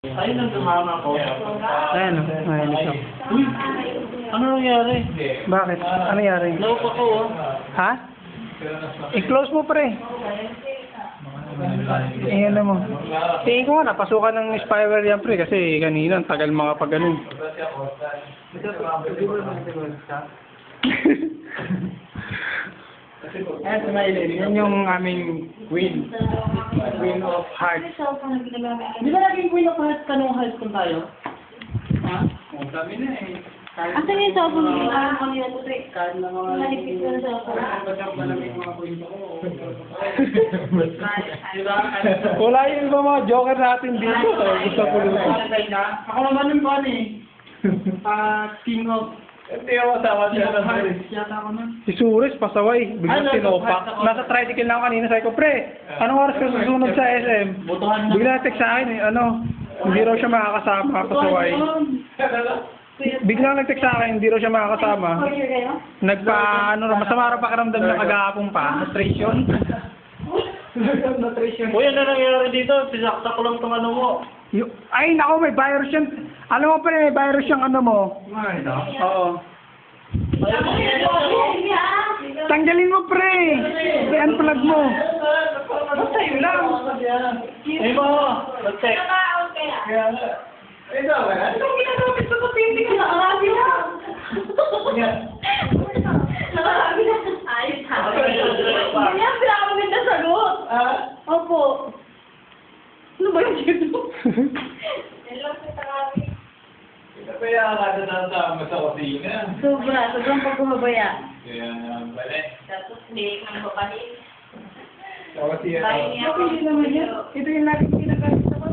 Ayun ang tumama ko. Ayan o, ayan ito. Uy, ano nangyari? Bakit? Ano nangyari? Naupa ko, oh. Ha? I-close mo pre. Ayan na mo. Tingin ko nga, napasukan ng spiral yan pre kasi kanina, ang tagal mga pag ganun. Ayan, sumilin. Yan yung aming queen. Queen of Hearts. Di ba naging Queen of Hearts ka nung high school tayo? Ha? Ang dami na eh. Asan yung cellphone mo? Parang kanina to, Trey. Kahit na mga... Malipit ko na cellphone. Wala yung iba mga joker natin dito. Gusto ko luto. Ako naman yung ban eh. King of... Hindi ako kasama siya ng Hearts. Yata ako na. Si Suris, pasaway. Biglang tinopak. Nasa tricycle na ako kanina. Sabi ko, pre, anong oras ka susunod sa SM? Butuhan na. Bigla text sa akin eh, hindi raw siya makakasama, pasaway. Biglang nag-text sa akin, hindi raw siya makakasama. Masama raw pakiramdam niya kagahapon pa. Frustration. Uy, ano nangyari dito? Pisakta ko lang itong ano mo. Ay, nako, may virus yan. Alam mo pa rin, may virus yung ano mo. Ay, no? Oo. Tanggalin mo, pre. I-unplug mo. Basta yun lang. Ay mo, mag-check. Ito ginagapit ko sa pinti ko. Nakarabi na. Nakarabi na. Ayos ha. Hindi ang pinakamaganda sagot. Opo. Ano ba yung dito? Hello, sa Tarabi. Kaya ka na sa kusina. Sobrang pagkumabaya. Kaya naman pala. Tapos hindi kang babahin. Sa kusina. Bahay niya ako. Ito yung lagi ginagamit ako.